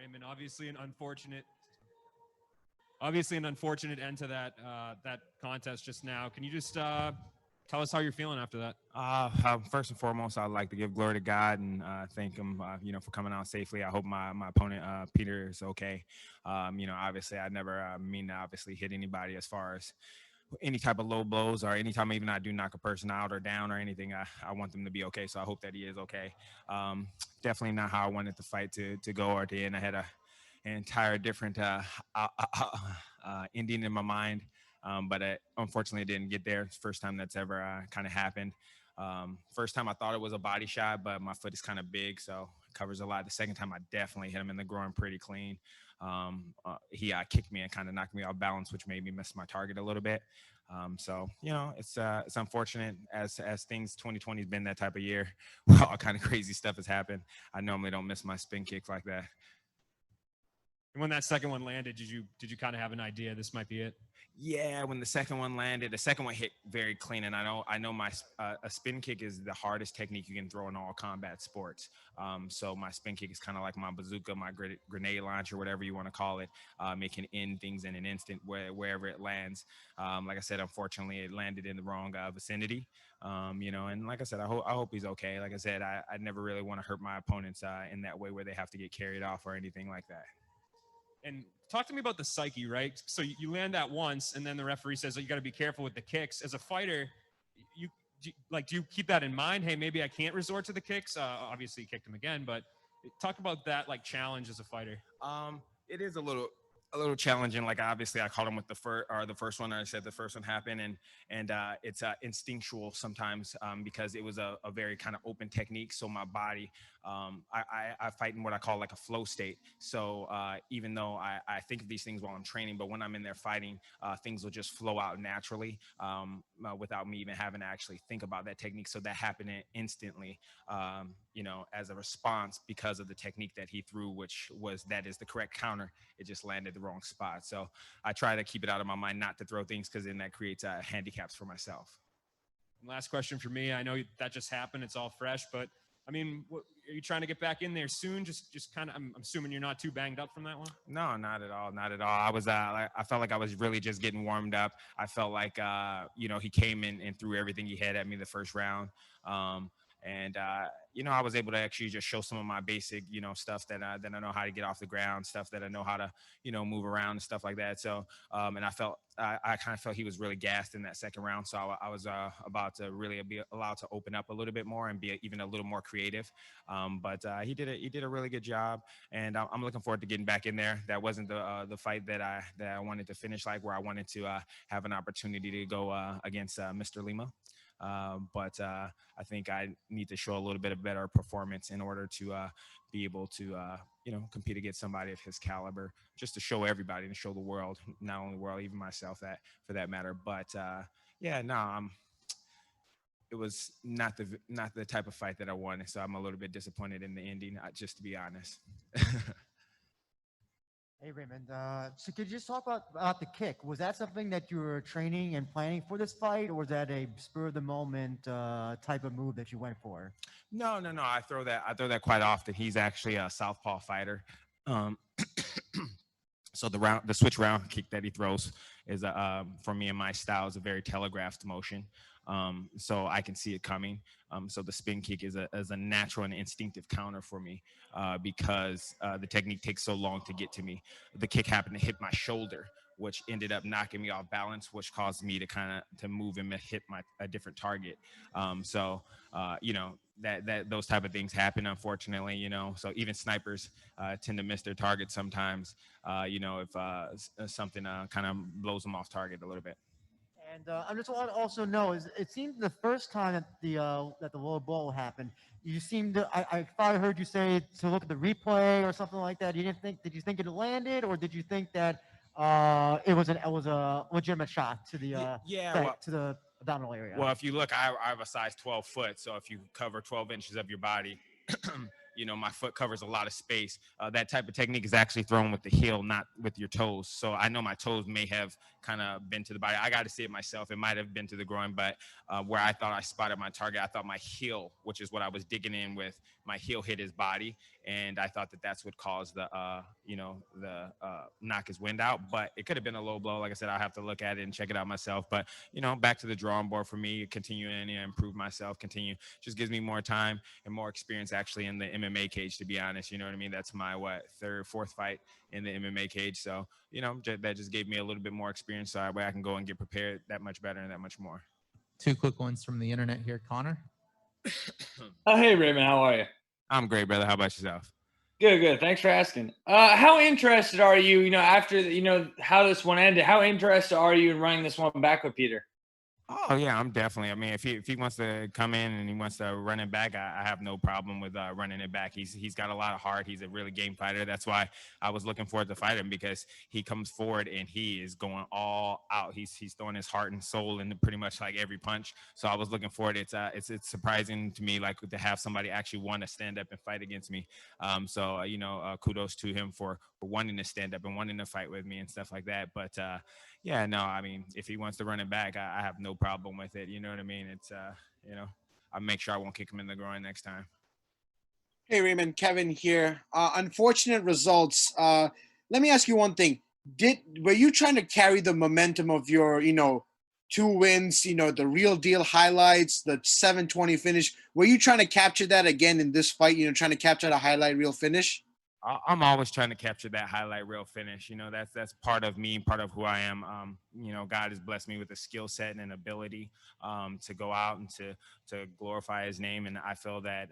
Raymond, obviously an unfortunate end to that contest just now. Can you just tell us how you're feeling after that? First and foremost, I'd like to give glory to God and thank him, for coming out safely. I hope my opponent, Peter, is okay. Obviously, I never mean to obviously hit anybody as far as any type of low blows or anytime even I do knock a person out or down or anything. I want them to be okay. So I hope that he is okay. Definitely not how I wanted the fight to go or to end. I had an entire different ending in my mind. But unfortunately, it didn't get there. It's the first time that's ever kind of happened. First time I thought it was a body shot, but my foot is kind of big, so it covers a lot. The second time I definitely hit him in the groin pretty clean. He kicked me and kind of knocked me off balance, which made me miss my target a little bit. So it's unfortunate as things. 2020 has been that type of year where all kind of crazy stuff has happened. I normally don't miss my spin kicks like that. And when that second one landed, did you kind of have an idea this might be it? Yeah, when the second one landed, the second one hit very clean, and I know my a spin kick is the hardest technique you can throw in all combat sports. So my spin kick is kind of like my bazooka, my grenade launcher, whatever you want to call it. It can end things in an instant wherever it lands. Like I said, unfortunately, it landed in the wrong vicinity. And like I said, I hope he's okay. Like I said, I never really want to hurt my opponents in that way where they have to get carried off or anything like that. And talk to me about the psyche, right? So you land that once, and then the referee says, you got to be careful with the kicks. As a fighter, do you keep that in mind? Hey, maybe I can't resort to the kicks. Obviously, you kicked him again, but talk about that challenge as a fighter. It is a little challenging. Like obviously, I caught him with the first one. I said the first one happened, and it's instinctual sometimes because it was a very kind of open technique. So my body, I fight in what I call like a flow state. So even though I think of these things while I'm training, but when I'm in there fighting, things will just flow out naturally without me even having to actually think about that technique. So that happened instantly, as a response because of the technique that he threw, which that is the correct counter. It just landed the wrong spot. So I try to keep it out of my mind not to throw things because then that creates handicaps for myself. Last question for me. I know that just happened. It's all fresh, but I mean, are you trying to get back in there soon? Just kind of, I'm assuming you're not too banged up from that one? No, not at all. Not at all. I felt like I was really just getting warmed up. I felt like, he came in and threw everything he had at me the first round. I was able to actually just show some of my basic, stuff that I know how to get off the ground, stuff that I know how to, move around and stuff like that. So, and I kind of felt he was really gassed in that second round. So I was about to really be allowed to open up a little bit more and be even a little more creative. But he did a really good job, and I'm looking forward to getting back in there. That wasn't the fight that I wanted to finish where I wanted to have an opportunity to go against Mr. Lima. But I think I need to show a little bit of better performance in order to be able to, compete against somebody of his caliber, just to show everybody and show the world, not only the world, even myself, that for that matter. But it was not the type of fight that I wanted. So I'm a little bit disappointed in the ending, just to be honest. Hey, Raymond. So could you just talk about the kick? Was that something that you were training and planning for this fight, or was that a spur-of-the-moment type of move that you went for? No. I throw that quite often. He's actually a southpaw fighter. So the switch round kick that he throws is, for me and my style, is a very telegraphed motion. So I can see it coming. So the spin kick is a natural and instinctive counter for me because the technique takes so long to get to me. The kick happened to hit my shoulder, which ended up knocking me off balance, which caused me to move and hit a different target. That those type of things happen, unfortunately. So even snipers tend to miss their target sometimes. If something kind of blows them off target a little bit. And I just want to also know is it seemed the first time that the low blow happened, you seemed to I thought I heard you say to look at the replay or something like that. Did you think it landed, or did you think that it was a legitimate shot to the to the abdominal area? Well, if you look, I have a size 12 foot, so if you cover 12 inches of your body, my foot covers a lot of space. That type of technique is actually thrown with the heel, not with your toes. So I know my toes may have kind of been to the body. I got to see it myself. It might have been to the groin, but where I thought I spotted my target, I thought my heel, which is what I was digging in with, my heel hit his body, and I thought that that's what caused the knock his wind out. But it could have been a low blow. Like I said, I'll have to look at it and check it out myself. But back to the drawing board for me, continuing to improve myself, just gives me more time and more experience actually in the MMA cage, to be honest. You know what I mean? That's my third, fourth fight in the MMA cage. So that just gave me a little bit more experience, so that way I can go and get prepared that much better and that much more. Two quick ones from the internet here, Connor. Oh, hey Raymond, how are you? I'm great, brother. How about yourself? Good. Thanks for asking. How interested are you, after how this one ended, how interested are you in running this one back with Peter? Oh yeah, I'm definitely. I mean, if he wants to come in and he wants to run it back, I have no problem with running it back. He's got a lot of heart. He's a really game fighter. That's why I was looking forward to fight him, because he comes forward and he is going all out. He's throwing his heart and soul into pretty much like every punch. So I was looking forward. It's surprising to me, like, to have somebody actually want to stand up and fight against me. Kudos to him for wanting to stand up and wanting to fight with me and stuff like that. But yeah, no, I mean, if he wants to run it back, I have no problem with it. You know what I mean? It's, I'll make sure I won't kick him in the groin next time. Hey, Raymond, Kevin here. Unfortunate results. Let me ask you one thing. Were you trying to carry the momentum of your, 2 wins, the real deal highlights, the 720 finish? Were you trying to capture that again in this fight, trying to capture the highlight reel finish? I'm always trying to capture that highlight reel finish. That's part of me, part of who I am. God has blessed me with a skill set and an ability to go out and to glorify his name. And I feel that,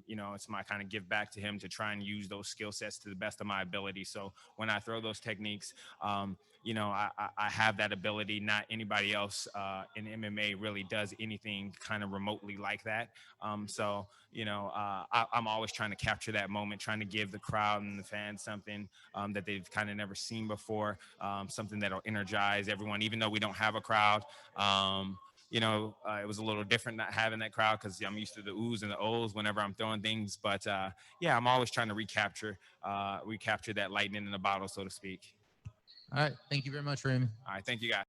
it's my kind of give back to him to try and use those skill sets to the best of my ability. So when I throw those techniques, I have that ability. Not anybody else in MMA really does anything kind of remotely like that. I'm always trying to capture that moment, trying to give the crowd and the fans something that they've kind of never seen before, something that'll energize everyone, even though we don't have a crowd. It was a little different not having that crowd, because I'm used to the oohs and the ohs whenever I'm throwing things. But I'm always trying to recapture that lightning in the bottle, so to speak. All right. Thank you very much, Raymond. All right. Thank you, guys.